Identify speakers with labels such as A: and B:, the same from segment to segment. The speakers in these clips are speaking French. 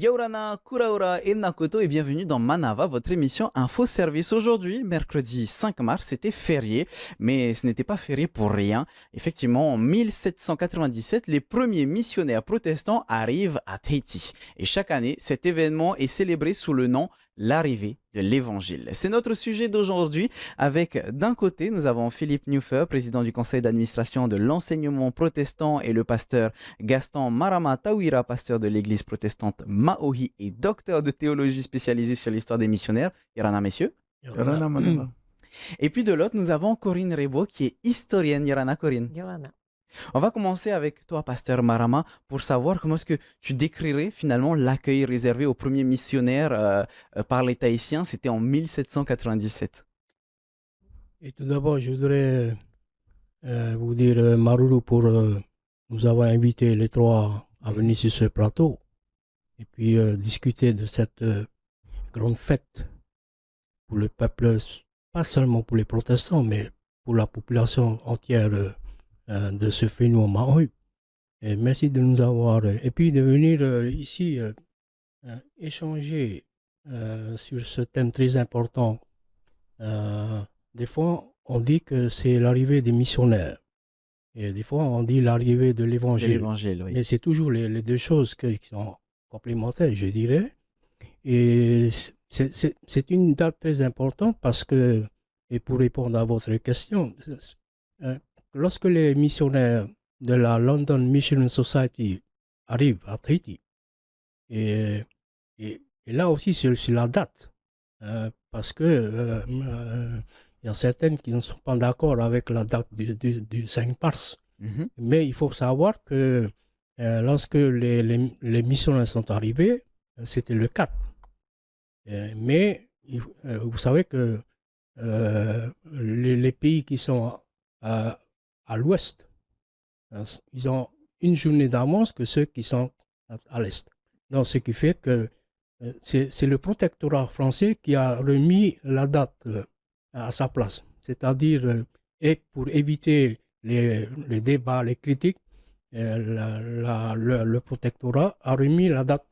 A: Yaurana, Kuraura et Nakoto et bienvenue dans Manava, votre émission Info Service. Aujourd'hui, mercredi 5 mars, c'était férié, mais ce n'était pas férié pour rien. Effectivement, en 1797, les premiers missionnaires protestants arrivent à Tahiti. Et chaque année, cet événement est célébré sous le nom l'arrivée de l'Évangile. C'est notre sujet d'aujourd'hui avec, d'un côté, nous avons Philippe Newfer, président du conseil d'administration de l'enseignement protestant et le pasteur Gaston Marama Tawira, pasteur de l'église protestante Maohi et docteur de théologie spécialisé sur l'histoire des missionnaires. Irana, messieurs.
B: Yorana Manava.
A: Et puis de l'autre, nous avons Corinne Rebo qui est historienne. Irana, Corinne.
C: Johanna.
A: On va commencer avec toi, pasteur Marama, pour savoir comment est-ce que tu décrirais finalement l'accueil réservé aux premiers missionnaires par les Tahitiens. C'était en 1797.
B: Et tout d'abord, je voudrais vous dire Maruru pour nous avoir invités les trois à venir sur ce plateau et puis discuter de cette grande fête pour le peuple, pas seulement pour les protestants, mais pour la population entière de ce phénomène Maui. Et merci de nous avoir, et puis de venir ici échanger sur ce thème très important. Des fois, on dit que c'est l'arrivée des missionnaires. Et des fois, on dit l'arrivée de
A: De
B: l'évangile.
A: l'Évangile, oui.
B: Mais c'est toujours les deux choses qui sont complémentaires, je dirais. Et c'est une date très importante parce que, et pour répondre à votre question, lorsque les missionnaires de la London Mission Society arrivent à Tahiti, et là aussi c'est la date, parce que il y a certaines qui ne sont pas d'accord avec la date du 5 mars.
A: Mhm.
B: Mais il faut savoir que lorsque les missionnaires sont arrivés, c'était le 4. Mais vous savez que les pays qui sont à l'ouest, ils ont une journée d'avance que ceux qui sont à l'est. Donc, ce qui fait que c'est le protectorat français qui a remis la date à sa place. C'est-à-dire, et pour éviter les débats, les critiques, le protectorat a remis la date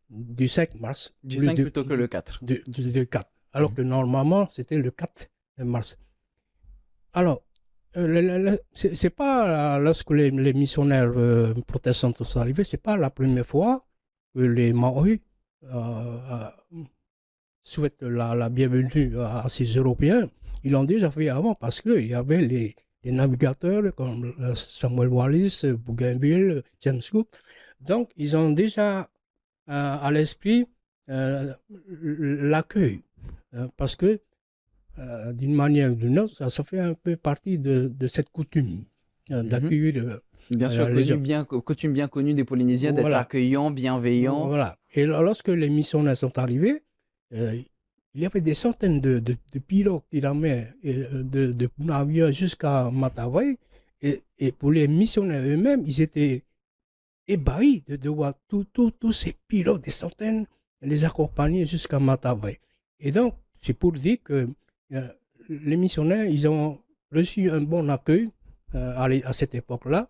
B: du 5 mars.
A: Du 5 plutôt que le 4.
B: Du 4. Alors que normalement, c'était le 4 mars. Alors, c'est pas lorsque les missionnaires protestants sont arrivés, c'est pas la première fois que les Maoris souhaitent la bienvenue à ces Européens. Ils l'ont déjà fait avant parce qu'il y avait les navigateurs comme Samuel Wallis, Bougainville, James Cook. Donc, ils ont déjà à l'esprit l'accueil. Parce que, d'une manière ou d'une autre, ça fait un peu partie de cette coutume d'accueillir
A: Bien sûr, coutume bien connue des Polynésiens d'être accueillants, bienveillants.
B: Voilà. Et lorsque les missionnaires sont arrivés, il y avait des centaines de pirogues qui l'amenaient de Punavia jusqu'à Matavai. Et pour les missionnaires eux-mêmes, ils étaient ébahis de voir tous ces pirogues, des centaines, les accompagner jusqu'à Matavai. Et donc, c'est pour dire que les missionnaires, ils ont reçu un bon accueil à cette époque-là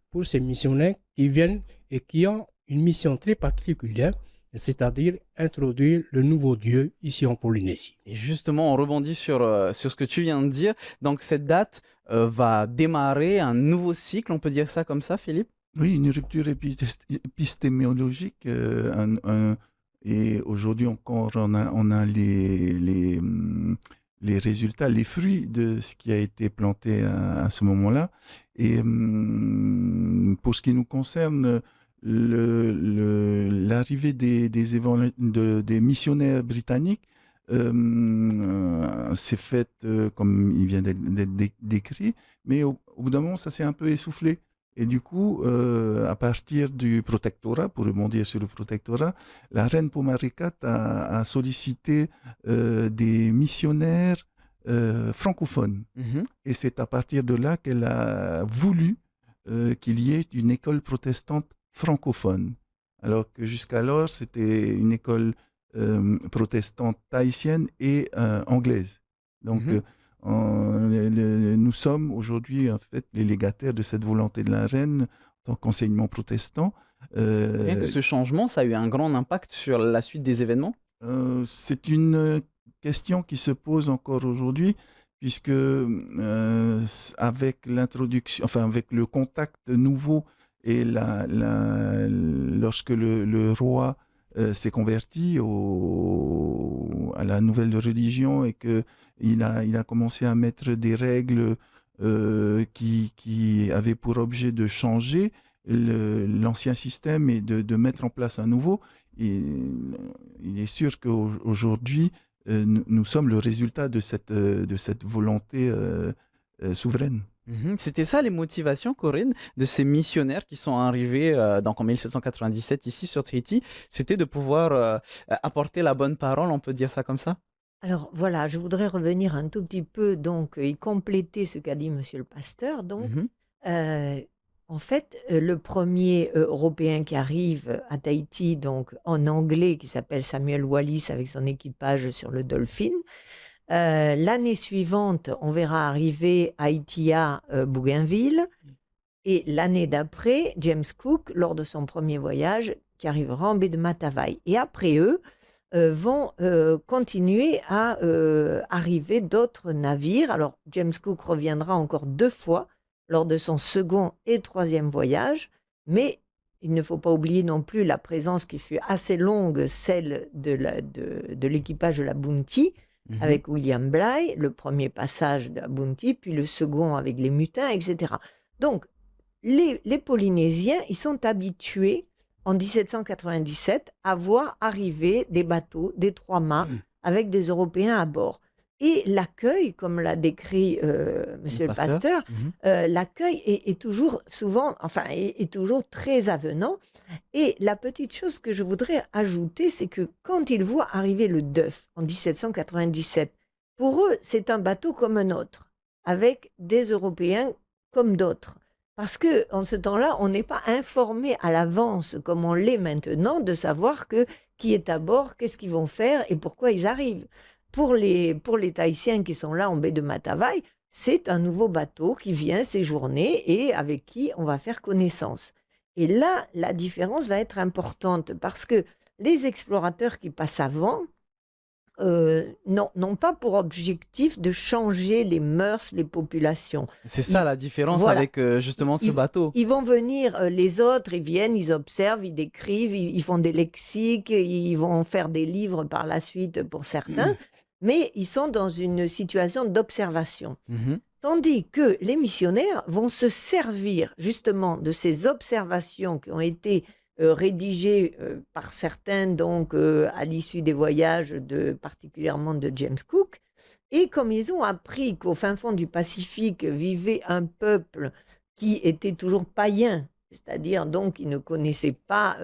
B: pour ces missionnaires qui viennent et qui ont une mission très particulière, c'est-à-dire introduire le nouveau Dieu ici en Polynésie.
A: Et justement, on rebondit sur ce que tu viens de dire. Donc, cette date va démarrer un nouveau cycle, on peut dire ça comme ça, Philippe?
D: Oui, une rupture épistémologique. Et aujourd'hui encore, on a les résultats, les fruits de ce qui a été planté à ce moment-là. Et pour ce qui nous concerne, l'arrivée des missionnaires britanniques s'est faite comme il vient d'être décrit, mais au bout d'un moment, ça s'est un peu essoufflé. Et du coup, à partir du protectorat, pour rebondir sur le protectorat, la reine Pomaricat a sollicité des missionnaires francophones.
A: Mhm.
D: Et c'est à partir de là qu'elle a voulu qu'il y ait une école protestante francophone. Alors que jusqu'alors, c'était une école protestante tahitienne et anglaise. Donc, nous sommes aujourd'hui en fait les légataires de cette volonté de la reine en tant qu'enseignement protestant.
A: Rien que ce changement, ça a eu un grand impact sur la suite des événements?
D: C'est une question qui se pose encore aujourd'hui, puisque avec l'introduction, enfin avec le contact nouveau et lorsque le roi s'est converti à la nouvelle religion et que il a commencé à mettre des règles qui avaient pour objet de changer l'ancien système et de mettre en place un nouveau. Et il est sûr qu'aujourd'hui, nous sommes le résultat de cette volonté souveraine.
A: C'était ça les motivations, Corinne, de ces missionnaires qui sont arrivés donc en 1797 ici sur Tahiti. C'était de pouvoir apporter la bonne parole, on peut dire ça comme ça?
C: Alors voilà, je voudrais revenir un tout petit peu donc et compléter ce qu'a dit monsieur le pasteur. Donc,
A: Mhm.
C: en fait, le premier Européen qui arrive à Tahiti, donc en anglais, qui s'appelle Samuel Wallis avec son équipage sur le Dolphin. L'année suivante, on verra arriver Aitia Bougainville. Et l'année d'après, James Cook, lors de son premier voyage, qui arrivera en baie de Matavai. Et après eux, vont continuer à arriver d'autres navires. Alors, James Cook reviendra encore 2 fois lors de son second et troisième voyage, mais il ne faut pas oublier non plus la présence qui fut assez longue, celle de l'équipage de la Bounty,
A: Mhm.
C: avec William Bligh, le premier passage de la Bounty, puis le second avec les mutins, etc. Donc, les Polynésiens, ils sont habitués en 1797 à voir arriver des bateaux, des 3 mâts, avec des Européens à bord. Et l'accueil, comme l'a décrit monsieur le pasteur, l'accueil est toujours souvent, enfin, est toujours très avenant. Et la petite chose que je voudrais ajouter, c'est que quand ils voient arriver le Duff en 1797, pour eux, c'est un bateau comme un autre, avec des Européens comme d'autres. Parce qu'en ce temps-là, on n'est pas informé à l'avance, comme on l'est maintenant, de savoir qui est à bord, qu'est-ce qu'ils vont faire et pourquoi ils arrivent. Pour les Tahitiens qui sont là en baie de Matavai, c'est un nouveau bateau qui vient séjourner et avec qui on va faire connaissance. Et là, la différence va être importante parce que les explorateurs qui passent avant n'ont pas pour objectif de changer les mœurs, les populations.
A: C'est ça la différence
C: voilà.
A: avec justement ce bateau.
C: Ils vont venir, les autres, ils viennent, ils observent, ils décrivent, ils font des lexiques, ils vont faire des livres par la suite pour certains, mais ils sont dans une situation d'observation. Tandis que les missionnaires vont se servir justement de ces observations qui ont été rédigées par certains donc à l'issue des voyages particulièrement de James Cook. Et comme ils ont appris qu'au fin fond du Pacifique vivait un peuple qui était toujours païen, c'est-à-dire donc qui ne connaissait pas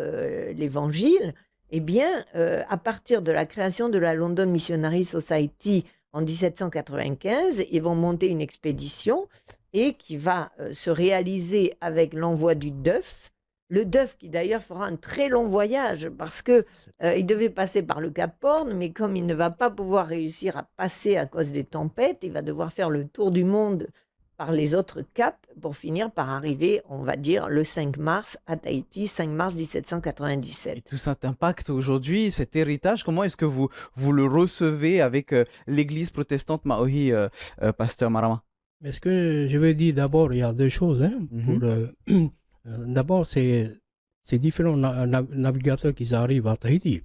C: l'Évangile, eh bien, à partir de la création de la London Missionary Society en 1795, ils vont monter une expédition et qui va se réaliser avec l'envoi du Duff. Le Duff qui d'ailleurs fera un très long voyage parce qu'il devait passer par le Cap Horn, mais comme il ne va pas pouvoir réussir à passer à cause des tempêtes, il va devoir faire le tour du monde par les autres caps pour finir par arriver, on va dire, le 5 mars à Tahiti, 5 mars 1797.
A: Et tout cet impact aujourd'hui, cet héritage, comment est-ce que vous le recevez avec l'église protestante Maohi, pasteur Marama?
B: Mais ce que je veux dire d'abord, il y a 2 choses. D'abord, c'est différents navigateurs qui arrivent à Tahiti.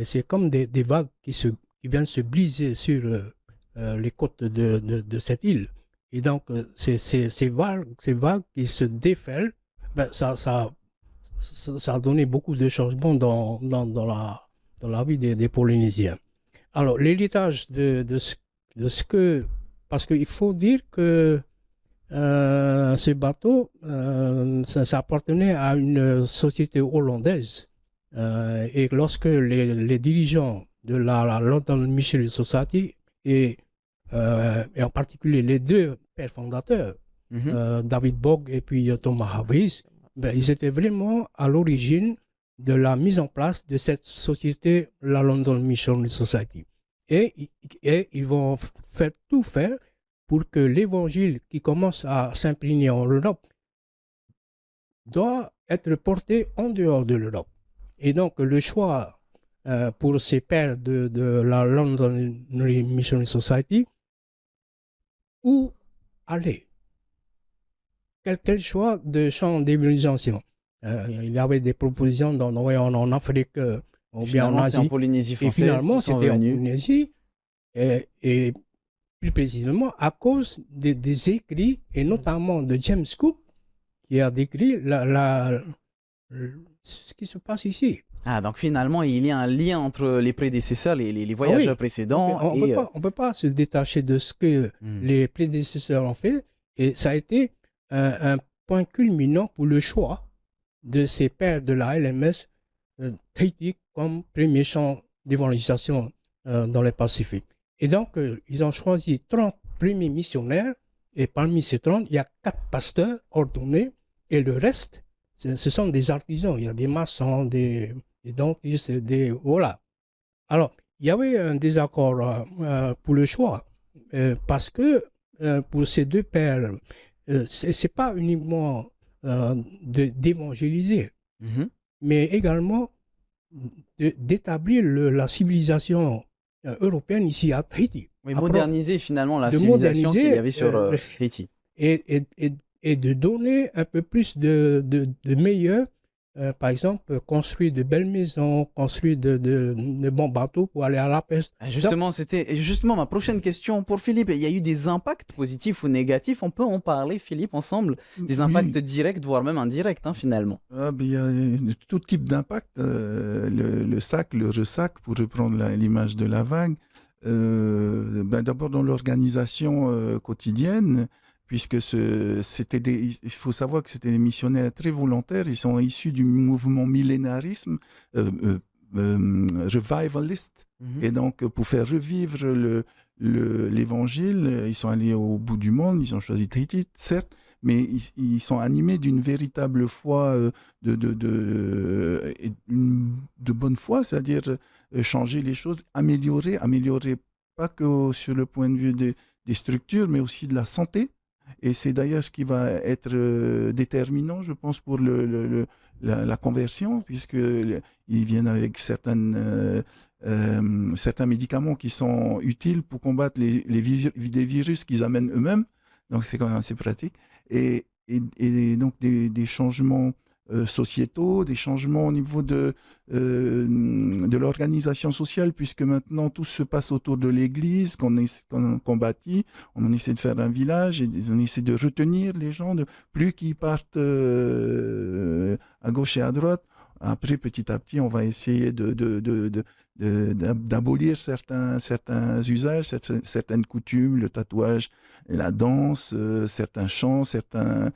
B: C'est comme des vagues qui viennent se briser sur les côtes de cette île. Et donc, ces vagues qui se déferlent, ben, ça a donné beaucoup de changements dans la vie des Polynésiens. Alors, l'héritage de ce que... Parce qu'il faut dire que ce bateau, ça appartenait à une société hollandaise. Et lorsque les dirigeants de la London Missionary Society et en particulier les 2 pères fondateurs, David Bogg et puis Thomas Harvis, ils étaient vraiment à l'origine de la mise en place de cette société, la London Missionary Society. Et ils vont tout faire pour que l'évangile qui commence à s'imprégner en Europe doit être porté en dehors de l'Europe. Et donc, le choix pour ces pères de la London Missionary Society, où aller? Quel choix de champ d'évangélisation? Il y avait des propositions en Afrique ou bien en
A: Finalement, c'est en
B: Asie.
A: Polynésie
B: Et
A: française
B: finalement,
A: qu'ils sont
B: c'était en
A: venus.
B: Polynésie. Et plus précisément, à cause des écrits, et notamment de James Cook, qui a décrit ce qui se passe ici.
A: Ah, donc finalement, il y a un lien entre les prédécesseurs, les voyageurs précédents
B: On
A: et...
B: ne peut pas se détacher de ce que les prédécesseurs ont fait. Et ça a été un point culminant pour le choix de ces pères de la LMS Tahiti comme premier champ d'évangélisation dans le Pacifique. Et donc, ils ont choisi 30 premiers missionnaires. Et parmi ces 30, il y a 4 pasteurs ordonnés. Et le reste, ce sont des artisans. Il y a des maçons, des dentistes, voilà. Alors, il y avait un désaccord pour le choix. Parce que pour ces deux pères, ce n'est pas uniquement d'évangéliser, mais également d'établir la civilisation européenne ici à Tahiti.
A: Oui, moderniser finalement la civilisation qu'il y avait sur Tahiti.
B: Et de donner un peu plus de meilleur, par exemple, construire de belles maisons, construire de bons bateaux pour aller à la pêche.
A: Justement, c'était justement ma prochaine question pour Philippe. Il y a eu des impacts positifs ou négatifs, on peut en parler, Philippe, ensemble? Des impacts directs, voire même indirects, finalement.
D: Il y a tout type d'impact. Le sac, le ressac, pour reprendre l'image de la vague. D'abord dans l'organisation quotidienne, puisque il faut savoir que c'était des missionnaires très volontaires. Ils sont issus du mouvement millénarisme, revivaliste. Et donc, pour faire revivre l'évangile, ils sont allés au bout du monde. Ils ont choisi Tahiti, certes, mais ils sont animés d'une véritable foi, de bonne foi, c'est-à-dire changer les choses, améliorer pas que sur le point de vue des structures, mais aussi de la santé. Et c'est d'ailleurs ce qui va être déterminant, je pense, pour la conversion, puisqu'ils viennent avec certains médicaments qui sont utiles pour combattre les virus qu'ils amènent eux-mêmes. Donc, c'est quand même assez pratique. Et donc, des changements sociétaux, des changements au niveau de l'organisation sociale, puisque maintenant tout se passe autour de l'église qu'on bâtit. On essaie de faire un village et on essaie de retenir les gens, plus qu'ils partent à gauche et à droite. Après, petit à petit, on va essayer d'abolir certains usages, certaines coutumes, le tatouage, la danse, certains chants, certains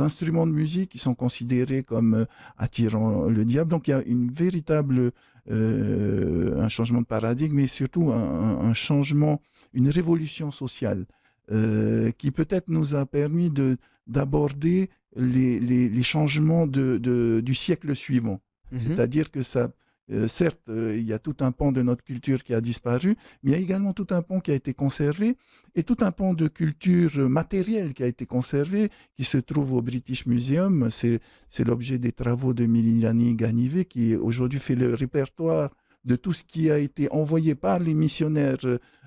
D: instruments de musique qui sont considérés comme attirant le diable. Donc, il y a une véritable un changement de paradigme, mais surtout un changement, une révolution sociale qui peut-être nous a permis d'aborder les changements du siècle suivant. C'est-à-dire que ça, certes, il y a tout un pan de notre culture qui a disparu, mais il y a également tout un pan qui a été conservé et tout un pan de culture matérielle qui a été conservé, qui se trouve au British Museum. C'est l'objet des travaux de Mililani Ganive qui aujourd'hui fait le répertoire de tout ce qui a été envoyé par les missionnaires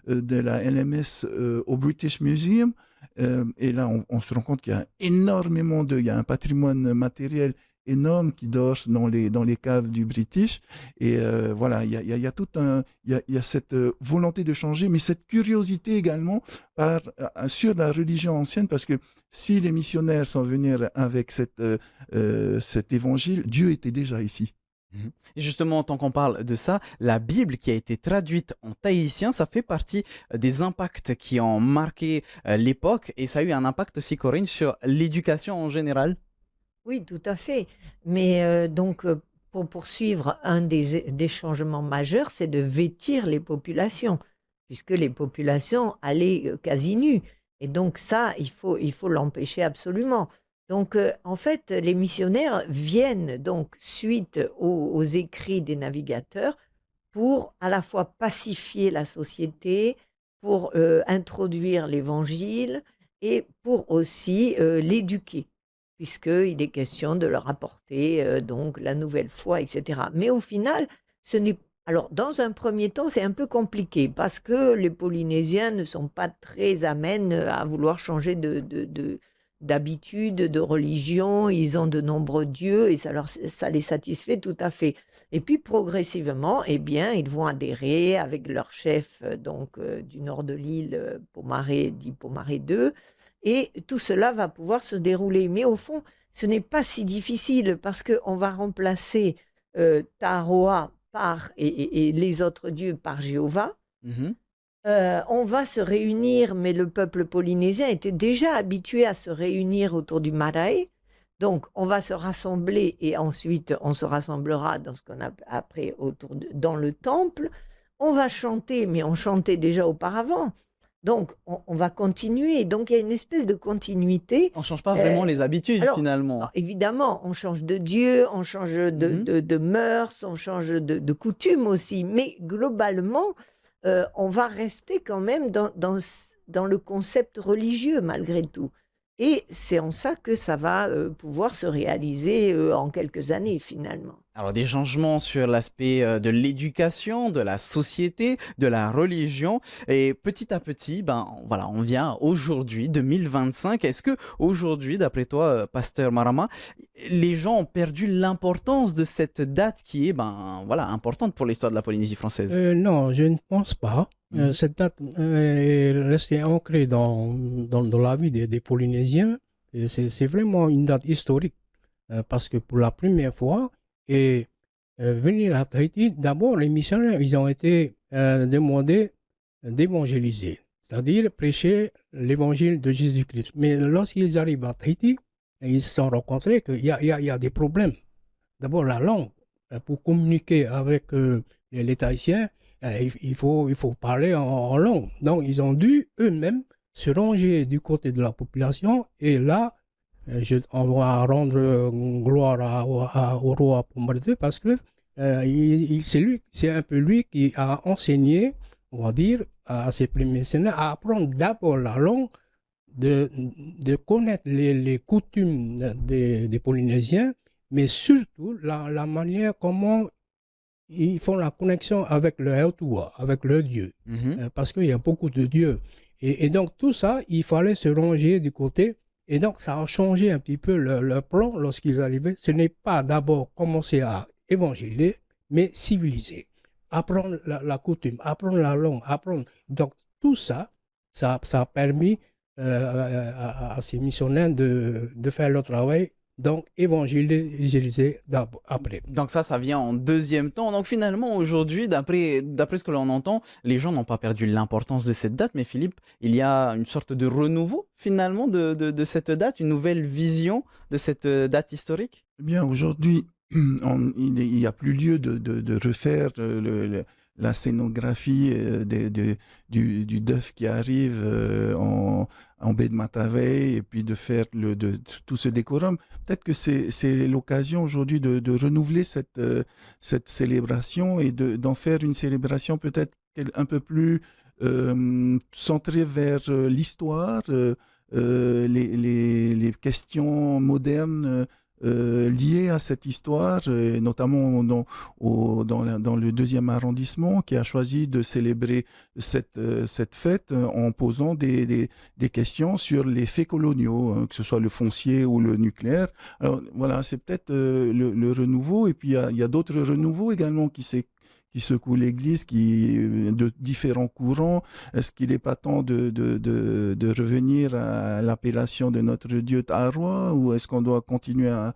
D: de la LMS au British Museum. Et là, on se rend compte qu'il y a énormément il y a un patrimoine matériel énorme qui dort dans les caves du British. Et voilà, il y a cette volonté de changer, mais cette curiosité également sur la religion ancienne, parce que si les missionnaires sont venus avec cet évangile, Dieu était déjà ici.
A: Et justement, tant qu'on parle de ça, la Bible qui a été traduite en tahitien, ça fait partie des impacts qui ont marqué l'époque, et ça a eu un impact aussi, Corinne, sur l'éducation en général.
C: Oui, tout à fait. Mais donc, pour poursuivre, un des changements majeurs, c'est de vêtir les populations, puisque les populations allaient quasi nues. Et donc ça, il faut l'empêcher absolument. Donc, en fait, les missionnaires viennent donc suite aux écrits des navigateurs pour à la fois pacifier la société, pour introduire l'évangile et pour aussi l'éduquer. puisqu'il est question de leur apporter donc la nouvelle foi, etc. Mais au final, ce n'est alors, dans un premier temps, c'est un peu compliqué parce que les Polynésiens ne sont pas très amènes à vouloir changer d'habitude, de religion. Ils ont de nombreux dieux et ça les satisfait tout à fait. Et puis, progressivement, eh bien, ils vont adhérer avec leur chef du nord de l'île, Pomaré, dit Pomaré II. Et tout cela va pouvoir se dérouler. Mais au fond, ce n'est pas si difficile parce qu'on va remplacer Taroa et les autres dieux par Jéhovah.
A: Mhm.
C: On va se réunir, mais le peuple polynésien était déjà habitué à se réunir autour du marae. Donc, on va se rassembler et ensuite, on se rassemblera dans ce qu'on a après dans le temple. On va chanter, mais on chantait déjà auparavant. Donc, on va continuer. Donc, il y a une espèce de continuité.
A: On ne change pas vraiment les habitudes
C: Alors,
A: finalement.
C: évidemment, on change de Dieu, on change de mœurs, on change de coutumes aussi. Mais globalement, on va rester quand même dans le concept religieux malgré tout. Et c'est en ça que ça va pouvoir se réaliser en quelques années finalement.
A: Alors des changements sur l'aspect de l'éducation, de la société, de la religion et petit à petit, ben voilà, on vient aujourd'hui 2025. Est-ce que aujourd'hui, d'après toi, pasteur Marama, les gens ont perdu l'importance de cette date qui est ben voilà importante pour l'histoire de la Polynésie française?
B: Non, je ne pense pas. Cette date est restée ancrée dans la vie des Polynésiens. C'est vraiment une date historique parce que pour la première fois, venir à Tahiti, d'abord les missionnaires, ils ont été demandés d'évangéliser, c'est-à-dire prêcher l'évangile de Jésus-Christ. Mais lorsqu'ils arrivent à Tahiti, ils se sont rencontrés qu'il y a des problèmes. D'abord la langue, pour communiquer avec les Tahitiens, il faut parler en langue. Donc, ils ont dû eux-mêmes se ranger du côté de la population. Et là, on doit rendre gloire au roi Pomaré II parce que c'est un peu lui qui a enseigné, on va dire, à ses premiers missionnaires à apprendre d'abord la langue, de connaître les coutumes des Polynésiens, mais surtout la manière comment ils font la connexion avec le Aotua, avec le Dieu, parce qu'il y a beaucoup de dieux. Et donc tout ça, il fallait se ranger du côté, et donc ça a changé un petit peu leur plan lorsqu'ils arrivaient. Ce n'est pas d'abord commencer à évangéliser, mais civiliser, apprendre la coutume, apprendre la langue, apprendre. Donc tout ça a permis à ces missionnaires de faire leur travail. Donc, évangéliser après.
A: Donc ça vient en deuxième temps. Donc finalement, aujourd'hui, d'après ce que l'on entend, les gens n'ont pas perdu l'importance de cette date. Mais Philippe, il y a une sorte de renouveau finalement de cette date, une nouvelle vision de cette date historique?
D: Eh bien, aujourd'hui, il n'y a plus lieu de refaire la scénographie du dœuf qui arrive en baie de Matavai et puis de faire tout ce décorum. Peut-être que c'est l'occasion aujourd'hui de renouveler cette célébration et d'en faire une célébration peut-être un peu plus centrée vers l'histoire, les questions modernes liées à cette histoire, et notamment dans le 2e arrondissement, qui a choisi de célébrer cette fête en posant des questions sur les faits coloniaux, que ce soit le foncier ou le nucléaire. Alors voilà, c'est peut-être le renouveau, et puis il y a d'autres renouveaux également qui secouent l'Église, de différents courants. Est-ce qu'il n'est pas temps de revenir à l'appellation de notre Dieu Taroa, ou est-ce qu'on doit continuer à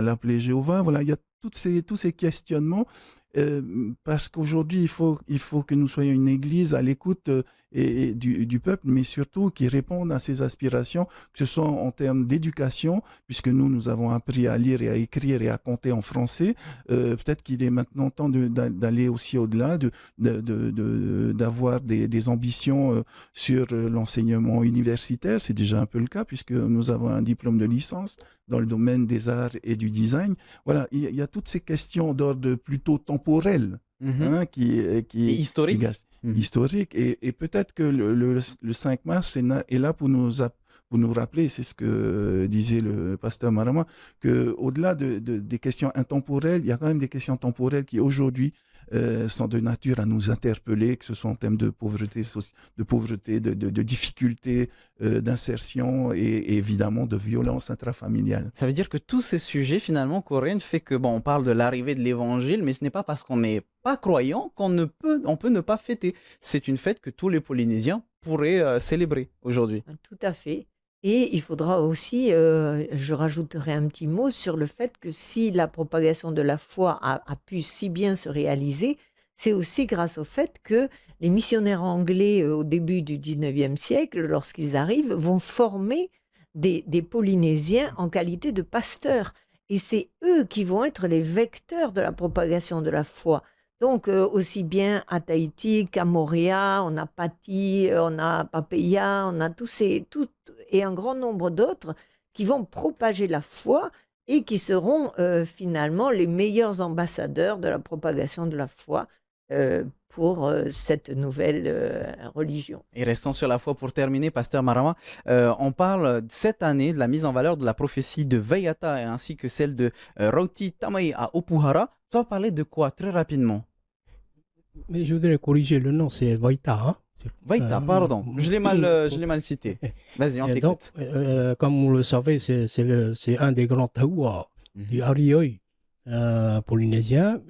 D: l'appeler Jéhovah? Voilà, il y a tous ces questionnements, parce qu'aujourd'hui, il faut que nous soyons une Église à l'écoute et du peuple, mais surtout qui réponde à ses aspirations, que ce soit en termes d'éducation, puisque nous avons appris à lire et à écrire et à compter en français. Peut-être qu'il est maintenant temps d'aller aussi au-delà, d'avoir des ambitions sur l'enseignement universitaire. C'est déjà un peu le cas, puisque nous avons un diplôme de licence dans le domaine des arts et du design. Voilà, il y a toutes ces questions d'ordre plutôt temporel, qui historique. Et peut-être que le 5 mars est là pour vous nous rappelez, c'est ce que disait le pasteur Marama, qu'au-delà des questions intemporelles, il y a quand même des questions temporelles qui aujourd'hui sont de nature à nous interpeller, que ce soit en termes de pauvreté, de difficultés d'insertion et évidemment de violence intrafamiliale.
A: Ça veut dire que tous ces sujets, finalement, Corinne, fait que, bon, on parle de l'arrivée de l'évangile, mais ce n'est pas parce qu'on n'est pas croyant on peut ne pas fêter. C'est une fête que tous les Polynésiens pourraient célébrer aujourd'hui.
C: Tout à fait. Et il faudra aussi, je rajouterai un petit mot sur le fait que si la propagation de la foi a pu si bien se réaliser, c'est aussi grâce au fait que les missionnaires anglais au début du 19e siècle, lorsqu'ils arrivent, vont former des Polynésiens en qualité de pasteurs. Et c'est eux qui vont être les vecteurs de la propagation de la foi. Donc, aussi bien à Tahiti qu'à Moorea, on a Pati, on a Papeya, on a et un grand nombre d'autres qui vont propager la foi et qui seront finalement les meilleurs ambassadeurs de la propagation de la foi pour cette nouvelle religion.
A: Et restant sur la foi pour terminer, pasteur Marama, on parle cette année de la mise en valeur de la prophétie de Vaiata ainsi que celle de Rauti Tamai à Opuhara. Tu vas parler de quoi très rapidement?
B: Mais je voudrais corriger le nom, c'est Vaita. Hein?
A: Vaita, pardon, je l'ai mal cité. Vas-y, on t'écoute.
B: Donc, comme vous le savez, c'est un des grands taoua du Arioi polynésien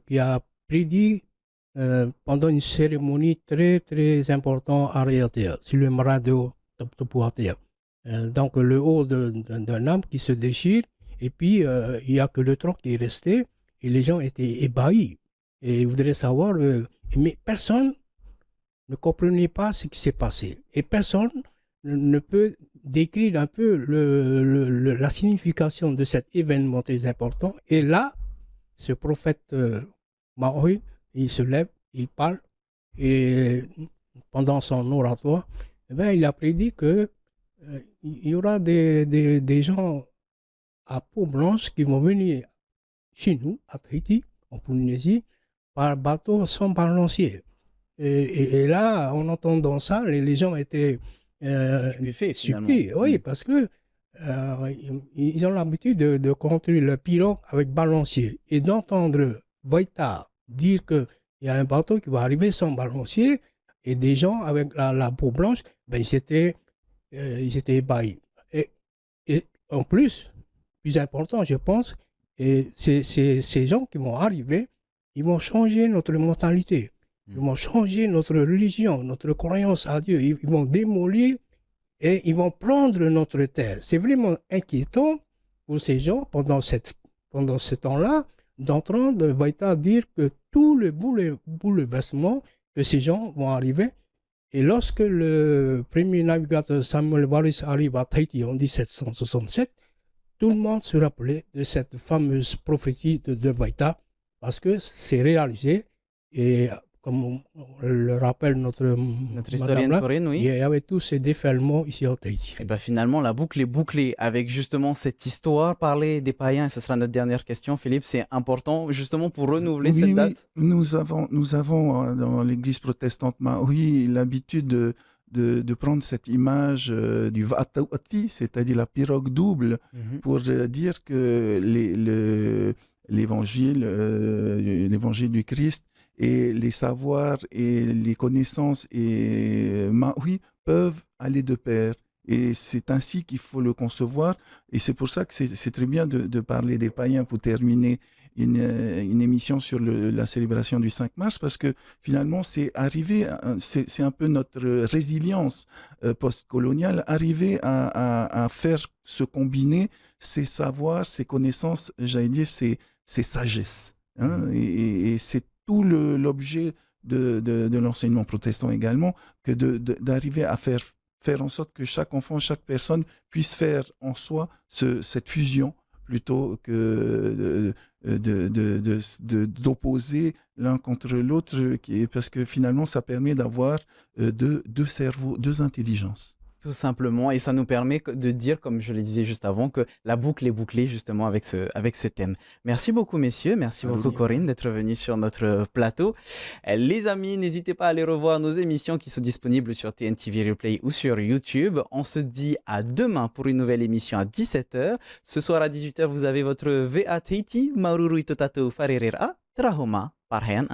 B: qui a prédit pendant une cérémonie très très importante à Ariatea, sur le Marado Topuatea. Donc le haut d'un arbre qui se déchire et puis il n'y a que le tronc qui est resté et les gens étaient ébahis. Et ils voudraient savoir, mais personne ne comprenait pas ce qui s'est passé. Et personne ne peut décrire un peu la signification de cet événement très important. Et là, ce prophète Maui, il se lève, il parle, et pendant son oratoire, il a prédit qu'il y aura des gens à peau blanche qui vont venir chez nous, à Tahiti, en Polynésie, par bateau sans balancier. Et là, en entendant ça, les gens étaient stupéfaits. Oui, parce que ils ont l'habitude de construire le pirogue avec balancier. Et d'entendre Vaita dire qu'il y a un bateau qui va arriver sans balancier et des gens avec la peau blanche, ils étaient ébahis. Et en plus important, je pense, c'est ces gens qui vont arriver, ils vont changer notre mentalité, ils vont changer notre religion, notre croyance à Dieu, ils vont démolir et ils vont prendre notre terre. C'est vraiment inquiétant pour ces gens pendant ce temps-là d'entendre Vaita dire que tout le bouleversement que ces gens vont arriver. Et lorsque le premier navigateur Samuel Wallis arrive à Tahiti en 1767, tout le monde se rappelait de cette fameuse prophétie de Vaita parce que c'est réalisé et comme le rappelle notre
A: historienne Corinne, oui.
B: Il y avait tous ces déferlements ici à Tahiti.
A: Et finalement, la boucle est bouclée avec justement cette histoire. Parler des païens, et ce sera notre dernière question, Philippe, c'est important justement pour renouveler cette date.
D: Nous avons dans l'église protestante Maui l'habitude de prendre cette image du Vatauati, c'est-à-dire la pirogue double, pour dire que l'évangile du Christ et les savoirs et les connaissances et Maui peuvent aller de pair. Et c'est ainsi qu'il faut le concevoir. Et c'est pour ça que c'est très bien de parler des païens pour terminer une émission sur la célébration du 5 mars, parce que finalement, c'est un peu notre résilience post-coloniale, arriver à faire se combiner ces savoirs, ces connaissances, j'allais dire, ces sagesses. Hein, et c'est tout l'objet de l'enseignement protestant également, que d'arriver à faire en sorte que chaque enfant, chaque personne puisse faire en soi cette fusion plutôt que d'opposer l'un contre l'autre, parce que finalement, ça permet d'avoir deux cerveaux, deux intelligences.
A: Tout simplement, et ça nous permet de dire, comme je le disais juste avant, que la boucle est bouclée justement avec ce thème. Merci beaucoup messieurs, merci beaucoup Corinne d'être venue sur notre plateau. Les amis, n'hésitez pas à aller revoir nos émissions qui sont disponibles sur TNTV Replay ou sur YouTube. On se dit à demain pour une nouvelle émission à 17h. Ce soir à 18h, vous avez votre VA Tahiti, Maururu Itotato Farerera, Trahoma Parhen.